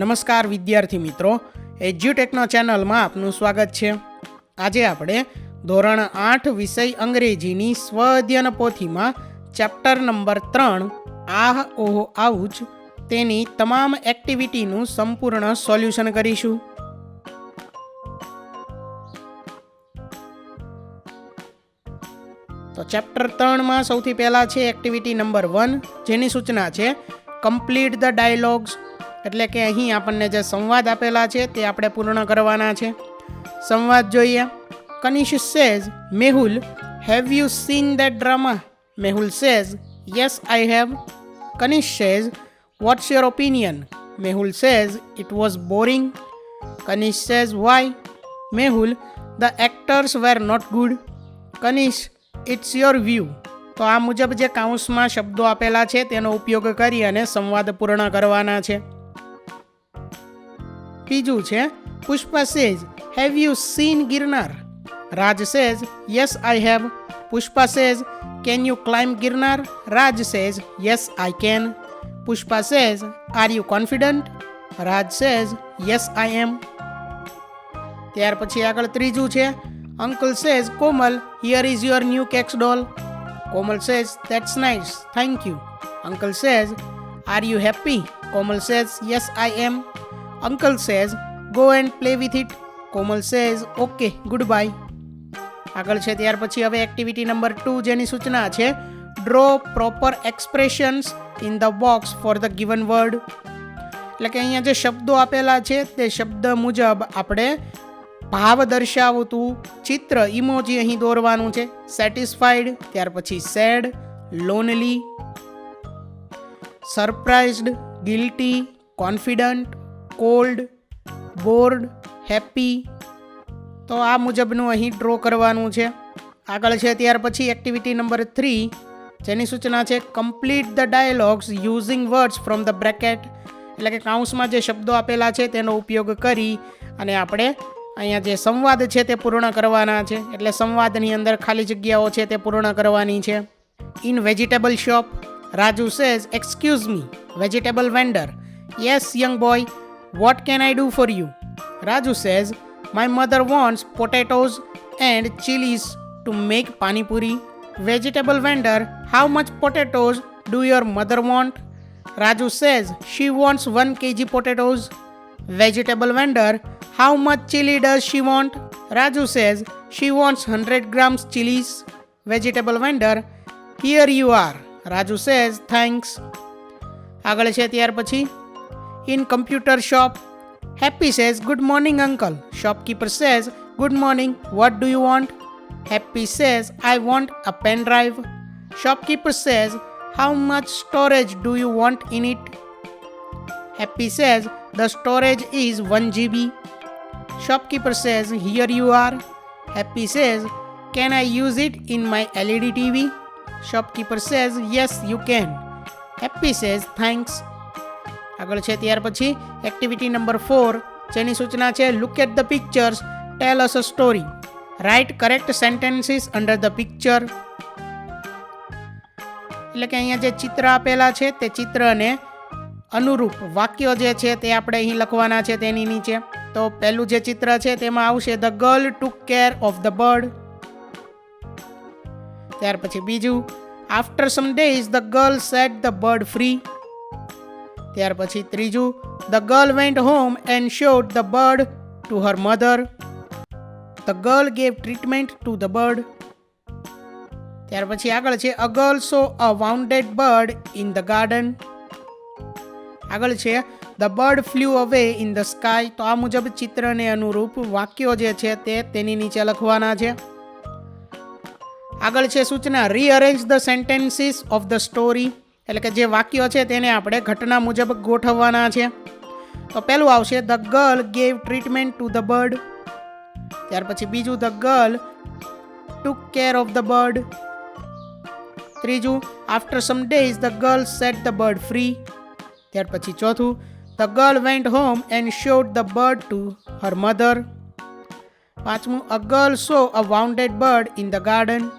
નમસ્કાર વિદ્યાર્થી મિત્રો, એજ્યુટેકનો ચેનલમાં આપનું સ્વાગત છે. આજે આપણે ધોરણ 8 વિષય અંગ્રેજીની સ્વ અધ્યયન પોથીમાં ચેપ્ટર નંબર 3 આહ ઓહ આઉચ તેની તમામ એક્ટિવિટીનું સંપૂર્ણ સોલ્યુશન કરીશું. તો ચેપ્ટર 3માં સૌથી પહેલાં છે એક્ટિવિટી નંબર 1, જેની સૂચના છે કમ્પ્લીટ ધ ડાયલોગ્સ. એટલે કે અહીં આપણને જે સંવાદ આપેલા છે તે આપણે પૂર્ણ કરવાના છે. સંવાદ જોઈએ. Kanish says, Mehul, have you seen that drama? Mehul says, yes I have. Kanish says, what's your opinion? Mehul says, it was boring. Kanish says, why? Mehul, the actors were not good. Kanish, it's your view. તો આ મુજબ જે કાઉન્સમાં શબ્દો આપેલા છે તેનો ઉપયોગ કરી અને સંવાદ પૂર્ણ કરવાના છે. બીજું છે Pushpa says, have you seen Girnar? Raj says, yes I have. Pushpa says, can you climb Girnar? Raj says, yes I can. Pushpa says, are you confident? Raj says, yes I am. ત્યાર પછી આગળ ત્રીજું છે uncle says, Komal, here is your new cakes doll. Komal says, that's nice, thank you. Uncle says, are you happy? Komal says, yes I am. Uncle says, go and play with it. Komal says, okay, goodbye. આગળ છે ત્યાર પછી હવે activity number 2, જેની સૂચના છે draw proper expressions in the box for the given word. એટલે કે અહીંયા જે શબ્દો આપેલા છે તે શબ્દ મુજબ આપણે ભાવ દર્શાવતું ચિત્ર ઇમોજી અહીં દોરવાનું છે. સેટિસ્ફાઈડ, ત્યાર પછી sad, lonely, surprised, guilty, confident, cold, bored, happy. તો આ મુજબનું અહીં ડ્રો કરવાનું છે. આગળ છે ત્યાર પછી એક્ટિવિટી નંબર 3, જેની સૂચના છે complete the dialogues using words from the bracket. એટલે કે કાઉન્સમાં જે શબ્દો આપેલા છે તેનો ઉપયોગ કરી અને આપણે અહીંયા જે સંવાદ છે તે પૂર્ણ કરવાના છે. એટલે સંવાદની અંદર ખાલી જગ્યાઓ છે તે પૂર્ણ કરવાની છે. In vegetable shop, Raju says, excuse me, vegetable vendor, yes young boy, what can I do for you? Raju says, my mother wants potatoes and chilies to make pani puri. Vegetable vendor, how much potatoes do your mother want? Raju says, she wants 1 kg potatoes. Vegetable vendor, how much chili does she want? Raju says, she wants 100 grams chilies. Vegetable vendor, here you are. Raju says, thanks. આગળ છે ત્યાર પછી in computer shop, Happy says, good morning uncle. Shopkeeper says, good morning, what do you want? Happy says, I want a pen drive. Shopkeeper says, how much storage do you want in it? Happy says, the storage is 1 GB. Shopkeeper says, here you are. Happy says, can I use it in my LED TV? Shopkeeper says, yes you can. Happy says, thanks. આગળ છે ત્યાર પછી activity number 4, જેની સૂચના છે look at the pictures, tell us a story, write correct sentences under the picture. એટલે કે અહીંયા જે ચિત્ર આપેલા છે તે ચિત્રને અનુરૂપ વાક્યો જે છે તે આપણે અહીં લખવાના છે તેની નીચે. તો પહેલું જે ચિત્ર છે તેમાં આવશે the girl took care of the bird. ત્યાર પછી બીજું, after some days the girl set the bird free. ત્યાર પછી ત્રીજું, the girl went home and showed the bird to her mother. The girl gave treatment to the bird. ત્યાર પછી આગળ છે a girl saw a wounded bird in the garden. આગળ છે the bird flew away in the sky. તો આ મુજબ ચિત્રને અનુરૂપ વાક્યો જે છે તે તેની નીચે લખવાના છે. આગળ છે સૂચના rearrange the sentences of the story. એટલે કે જે વાક્યો છે તેને આપણે ઘટના મુજબ ગોઠવવાના છે. તો પહેલું આવશે the girl gave treatment to the bird. ત્યાર પછી બીજું the girl took care of the bird. ત્રીજું, after some days the girl set the bird free. ત્યાર પછી ચોથું, the girl went home and showed the bird to her mother. પાંચમું, a girl saw a wounded bird in the garden.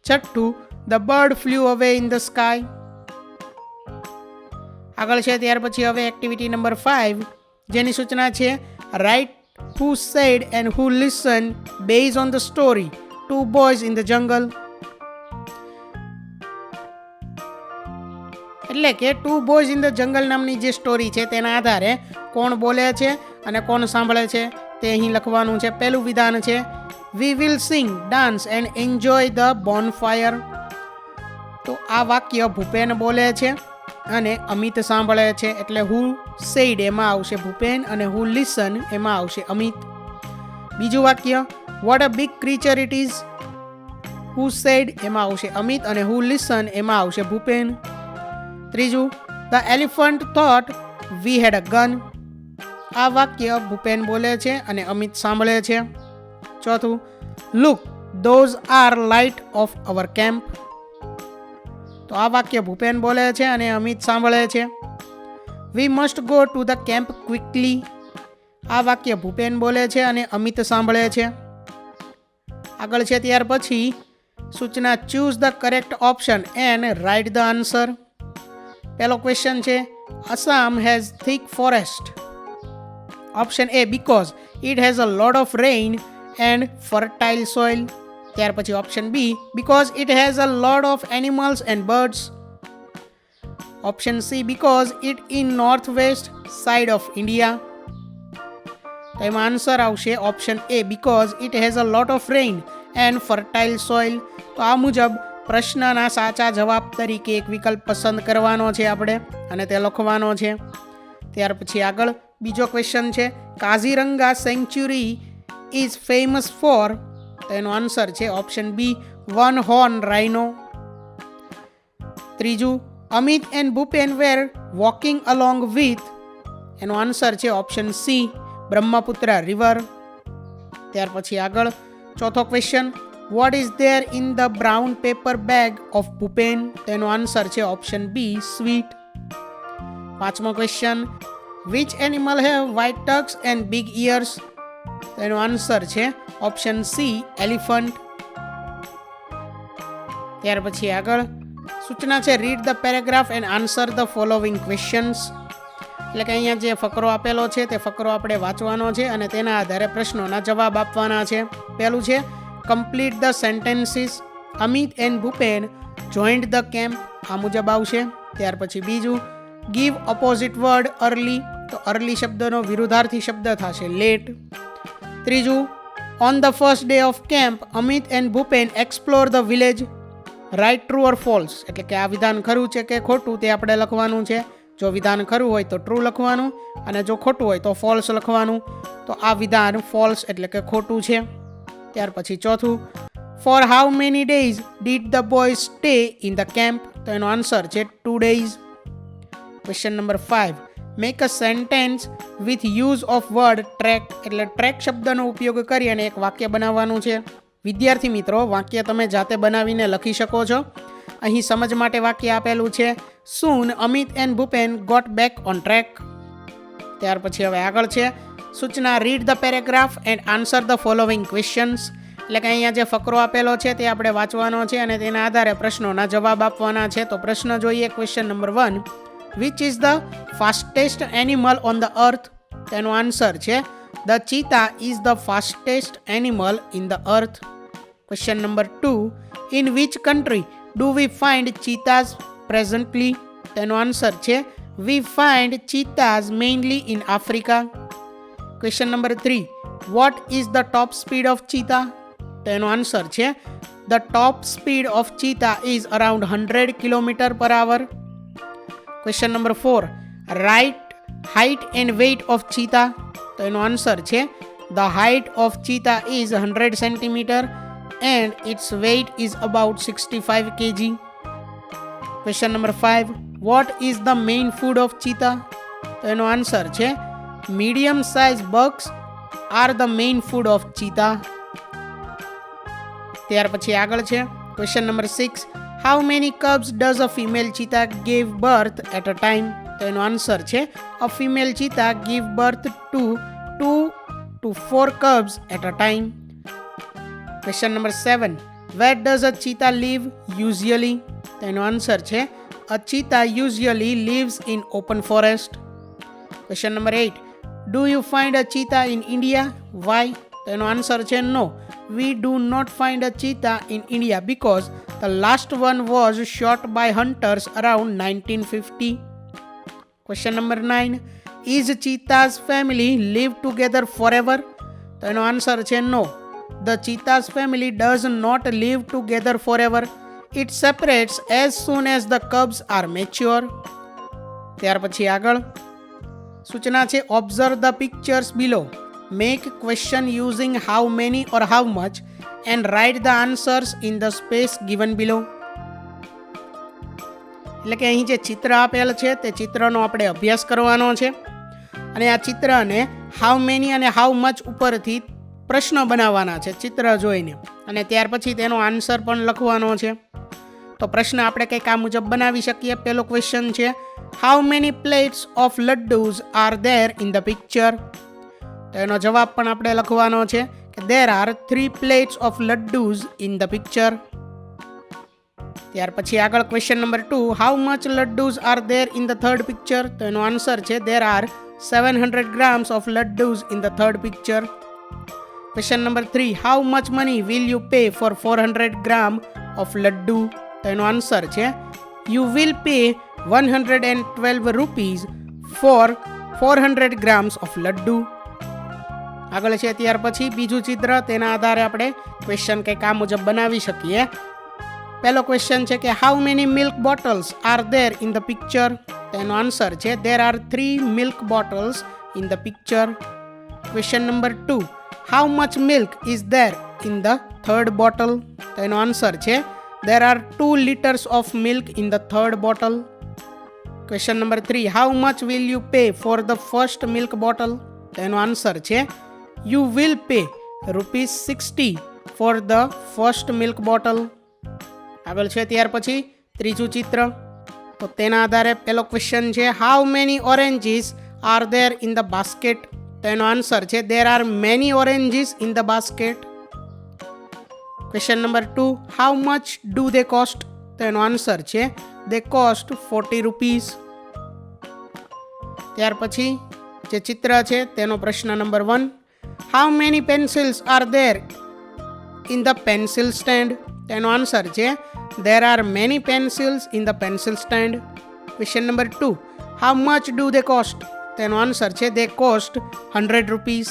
છઠ્ઠું, the bird flew away in the sky. આગળ છે ત્યાર પછી હવે એક્ટિવિટી નંબર 5 જેની સૂચના છે right who said and who listened based on the story Two Boys in the Jungle. એટલે કે two boys in the jungle નામની જે સ્ટોરી છે તેના આધારે કોણ બોલે છે અને કોણ સાંભળે છે તે અહીં લખવાનું છે. પહેલું વિધાન છે We will sing, dance and enjoy the bonfire. તો આ વાક્ય ભૂપેન બોલે છે અને અમિત સાંભળે છે, એટલે who said એમાં આવશે ભૂપેન અને who listen એમાં આવશે અમિત. બીજું વાક્ય What a big creature it is. Who said એમાં આવશે અમિત અને who listen એમાં આવશે ભૂપેન. ત્રીજું The elephant thought we had a gun. આ વાક્ય ભૂપેન બોલે છે અને અમિત સાંભળે છે. ચોથું Look, those are light of our camp. તો આ વાક્ય ભૂપેન બોલે છે અને અમિત સાંભળે છે. We must go to the camp quickly. આ વાક્ય ભૂપેન બોલે છે અને અમિત સાંભળે છે. આગળ છે ત્યાર પછી સૂચના choose the correct option and write the answer. પહેલો ક્વેશ્ચન છે Assam has thick forest. Option A because it has a lot of rain and fertile soil. ત્યાર પછી option B because it has a lot of animals and birds. Option C because it in northwest side of India. તો એમાં answer આવશે option A because it has a lot of rain and fertile soil. તો આ મુજબ પ્રશ્નના સાચા જવાબ તરીકે એક વિકલ્પ પસંદ કરવાનો છે આપણે અને તે લખવાનો છે. ત્યાર પછી આગળ બીજો ક્વેશ્ચન છે Kaziranga sanctuary is famous for. તો એનો આન્સર છે option B one horn rhino. ત્રીજું Amit and Bhupen were walking along with. એનો આન્સર છે ઓપ્શન C બ્રહ્મપુત્ર રિવર. ત્યાર પછી આગળ ચોથો question what is there in the brown paper bag of Bhupen. તેનો આન્સર છે ઓપ્શન B સ્વીટ. પાંચમો question which animal have white tusks and big ears. તેનો આન્સર છે ઓપ્શન C એલિફન્ટ. ત્યાર પછી આગળ સૂચના છે read the paragraph and answer the following questions. એટલે કે અહીંયા જે ફકરો આપેલો છે તે ફકરો આપણે વાંચવાનો છે અને તેના આધારે પ્રશ્નોના જવાબ આપવાના છે. પહેલું છે complete the sentences. Amit and Bhupen joined the camp. આ મુજબ આવશે. ત્યાર પછી બીજું ગીવ ઓપોઝિટ વર્ડ અર્લી. તો અર્લી શબ્દનો વિરુદ્ધાર્થી શબ્દ થશે લેટ. ત્રીજું on the first day of camp Amit and Bhupen explore the village. Write true or false. એટલે કે આ વિધાન ખરું છે કે ખોટું તે આપણે લખવાનું છે. જો વિધાન ખરું હોય તો ટ્રુ લખવાનું અને જો ખોટું હોય તો ફોલ્સ લખવાનું. તો આ વિધાન ફોલ્સ એટલે કે ખોટું છે. ત્યાર પછી ચોથું four how many days did the boy stay in the camp. તો એનો આન્સર છે 2 days. Question number 5 make a sentence with use of word track. એટલે ટ્રેક શબ્દનો ઉપયોગ કરી અને એક વાક્ય બનાવવાનું છે. વિદ્યાર્થી મિત્રો વાક્ય તમે જાતે બનાવીને લખી શકો છો. અહીં સમજ માટે વાક્ય આપેલું છે soon Amit and Bhupen got back on track. ત્યાર પછી હવે આગળ છે સૂચના read the paragraph and answer the following questions. એટલે કે અહીંયા જે ફકરો આપેલો છે તે આપણે વાંચવાનો છે અને તેના આધારે પ્રશ્નોના જવાબ આપવાના છે. તો પ્રશ્ન જોઈએ question number 1 which is the fastest animal on the earth. તેનો આન્સર છે the cheetah is the fastest animal in the earth. Question number 2 in which country do we find cheetahs presently. તેનો આન્સર છે we find cheetahs mainly in Africa. Question number 3 what is the top speed of cheetah. તેનો answer છે the top speed of cheetah is around 100 km/h. Question number 4 write height and weight of cheetah. તો એનો answer છે the height of cheetah is 100 cm and its weight is about 65 kg. Question number 5 what is the main food of cheetah. તો એનો answer છે medium size bugs are the main food of cheetah. ત્યાર પછી આગળ છે question number 6 how many cubs does a female cheetah give birth at a time. તો એનો answer છે a female cheetah give birth to 2 to 4 cubs at a time. Question number 7 where does a cheetah live usually. તો એનો answer છે a cheetah usually lives in open forest? Question number 8. Do you find a cheetah in India? Why? તો એનો answer છે no. We do not find a cheetah in India because the last one was shot by hunters around 1950. Question number 9. Is cheetah's family live together forever? તો એનો answer છે no. The cheetah's family does not live together forever. It separates as soon as the cubs are mature. ત્યાર પછી આગળ સૂચના છે observe the pictures below. Make question using how many or how much and write the answers in the space given below. એટલે કે અહીં જે ચિત્ર આપેલ છે તે ચિત્રનો આપણે અભ્યાસ કરવાનો છે અને આ ચિત્રને હાઉ મેની અને હાઉ મચ ઉપરથી પ્રશ્ન બનાવવાના છે ચિત્ર જોઈને અને ત્યાર પછી તેનો આન્સર પણ લખવાનો છે. તો પ્રશ્ન આપણે કંઈક આ મુજબ બનાવી શકીએ. પહેલો ક્વેશ્ચન છે how many plates of laddoos R there in the picture? તો એનો જવાબ પણ આપણે લખવાનો છે કે there are 3 plates of laddus in the picture. ત્યાર પછી આગળ question number 2 how much laddus are there in the third picture? તો એનો આન્સર છે there are 700 grams of laddus in the third picture. Question number 3 how much money will you pay for 400 gram of laddu? તો એનો answer છે you will pay 112 rupees for 400 grams of laddu. આગળ છે ત્યાર પછી બીજું ચિત્ર તેના આધારે આપણે ક્વેશ્ચન કંઈક આ મુજબ બનાવી શકીએ. પહેલો ક્વેશ્ચન છે કે how many milk bottles R there in the picture? તેનો આન્સર છે there are 3 milk bottles in the picture. Question number 2 how much milk is there in the third bottle? તેનો આન્સર છે there are 2 liters of milk in the third bottle. Question number 3 how much will you pay for the first milk bottle? તેનો answer છે you will pay rupees 60 for the first milk bottle. આગળ છે ત્યાર પછી ત્રીજું ચિત્ર તો તેના આધારે પહેલો ક્વેશ્ચન છે how many oranges are there in the basket? તેનો આન્સર છે there are many oranges in the basket. Question number 2 how much do they cost? તેનો આન્સર છે they cost 40 rupees. ત્યાર પછી જે ચિત્ર છે તેનો પ્રશ્ન number 1 how many pencils are there in the pencil stand? તેનો આન્સર છે there are many pencils in the pencil stand. Question number 2 how much do they cost? તેનો આન્સર છે they cost 100 rupees.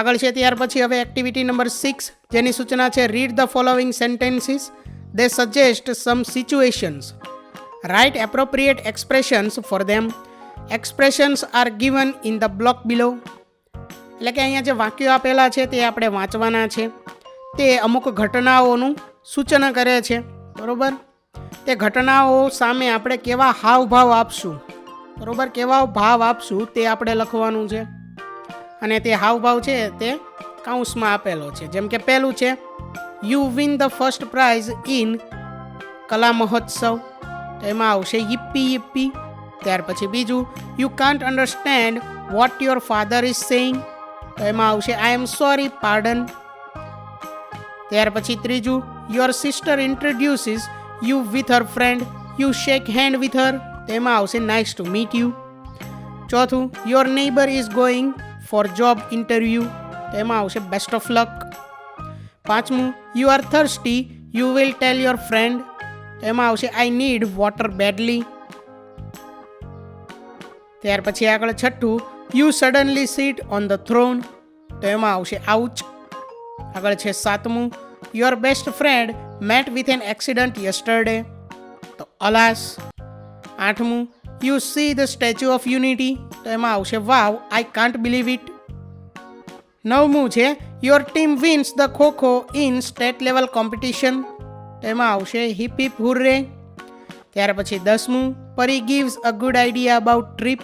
આગળ છે ત્યાર પછી હવે એક્ટિવિટી નંબર 6 જેની સૂચના છે read the following sentences. They suggest some situations. Write appropriate expressions for them. Expressions are given in the block below. એટલે કે અહીંયા જે વાક્યો આપેલા છે તે આપણે વાંચવાના છે. તે અમુક ઘટનાઓનું સૂચન કરે છે બરોબર. તે ઘટનાઓ સામે આપણે કેવા હાવભાવ આપશું બરોબર, કેવા ભાવ આપશું તે આપણે લખવાનું છે. અને તે હાવભાવ છે તે કાઉન્સમાં આપેલો છે. જેમ કે પહેલું છે you win the first prize in કલા મહોત્સવ, તો એમાં આવશે યિપ્પી યિપ્પી. ત્યાર પછી બીજું you can't understand what your father is saying, તો એમાં આવશે આઈ એમ સોરી પાર્ડન. ત્યાર પછી ત્રીજું your sister introduces you with her friend, you shake hand with her, તેમાં આવશે નાઇસ ટુ મીટ યુ. ચોથું your neighbour is going for job interview, તેમાં આવશે બેસ્ટ ઓફ લક. પાંચમું you are thirsty you will tell your friend, તેમાં આવશે I need water badly. ત્યાર પછી આગળ છઠ્ઠું you suddenly sit on the throne, તો એમાં આવશે આઉચ. આગળ છે સાતમું your best friend met with an accident yesterday, તો અલાસ. આઠમું you see the Statue of Unity, તો એમાં આવશે wow I can't believe it. નવમું છે your team wins the kho kho in state level competition, તો એમાં આવશે હિપ હિપ હુર્રે. ત્યાર પછી દસમું પરી gives a good idea about trip,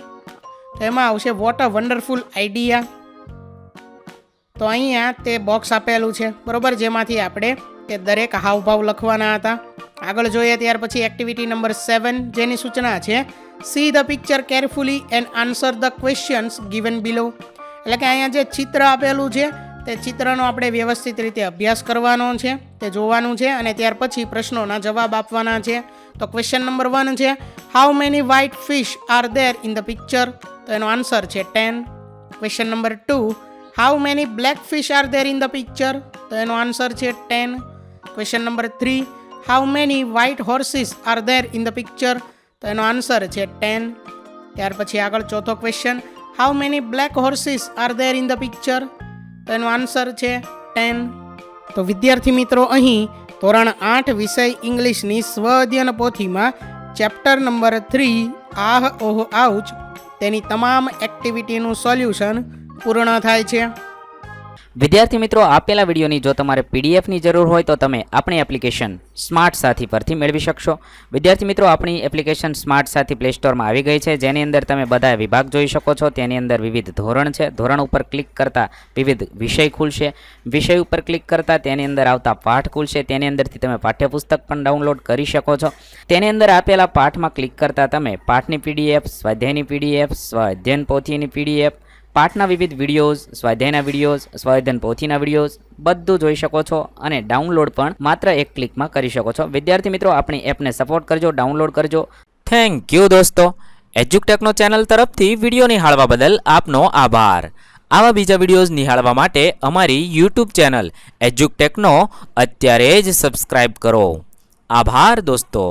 તો એમાં આવશે વોટ અ વન્ડરફુલ આઈડિયા. તો અહીંયા તે બોક્સ આપેલું છે બરોબર, જેમાંથી આપણે તે દરેક હાવભાવ લખવાના હતા. આગળ જોઈએ ત્યાર પછી એક્ટિવિટી નંબર 7 જેની સૂચના છે see the picture carefully and answer the questions given below. એટલે કે અહીંયા જે ચિત્ર આપેલું છે તે ચિત્રનો આપણે વ્યવસ્થિત રીતે અભ્યાસ કરવાનો છે. તે જોવાનું છે અને ત્યાર પછી પ્રશ્નોના જવાબ આપવાના છે. તો ક્વેશ્ચન નંબર 1 છે, how many white fish are there in the picture? તો એનો આન્સર છે 10. Question number 2, how many black fish are there in the picture? તો એનો આન્સર છે 10. Question number 3, how many white horses are there in the picture? તો એનો answer છે 10. ત્યાર પછી આગળ ચોથો question, how many black horses are there in the picture? તો એનો આન્સર છે 10. તો વિદ્યાર્થી મિત્રો, અહીં ધોરણ 8 વિષય ઇંગ્લિશની સ્વ અધ્યયન પોથીમાં ચેપ્ટર નંબર 3 આહ ઓહ આઉચ તેની તમામ એક્ટિવિટીનું સોલ્યુશન પૂર્ણ થાય છે. વિદ્યાર્થી મિત્રો, આપેલા વિડીયોની જો તમારે પીડીએફની જરૂર હોય તો તમે આપણી એપ્લિકેશન સ્માર્ટ સાથી પરથી મેળવી શકશો. વિદ્યાર્થી મિત્રો, આપણી એપ્લિકેશન સ્માર્ટ સાથી પ્લે સ્ટોરમાં આવી ગઈ છે, જેની અંદર તમે બધા વિભાગ જોઈ શકો છો. તેની અંદર વિવિધ ધોરણ છે. ધોરણ ઉપર ક્લિક કરતાં વિવિધ વિષય ખુલશે. વિષય ઉપર ક્લિક કરતાં તેની અંદર આવતા પાઠ ખુલશે. તેની અંદરથી તમે પાઠ્યપુસ્તક પણ ડાઉનલોડ કરી શકો છો. તેની અંદર આપેલા પાઠમાં ક્લિક કરતાં તમે પાઠની પીડીએફ, સ્વાધ્યાયની પીડીએફ, સ્વ અધ્યયન પોથીની પીડીએફ, પાઠના વિવિધ વિડીયોઝ, સ્વાધ્યાયના વિડીયોઝ, સ્વાધ્યાયન પોથીના વિડીયોઝ બધું જોઈ શકો છો અને ડાઉનલોડ પણ માત્ર એક ક્લિકમાં કરી શકો છો. વિદ્યાર્થી મિત્રો, આપણી એપને સપોર્ટ કરજો, ડાઉનલોડ કરજો. થેન્ક યુ દોસ્તો. એજ્યુકટેકનો ચેનલ તરફથી વિડીયો નિહાળવા બદલ આપનો આભાર. આવા બીજા વિડીયોઝ નિહાળવા માટે અમારી યુટ્યુબ ચેનલ એજ્યુકટેકનો અત્યારે જ સબસ્ક્રાઇબ કરો. આભાર દોસ્તો.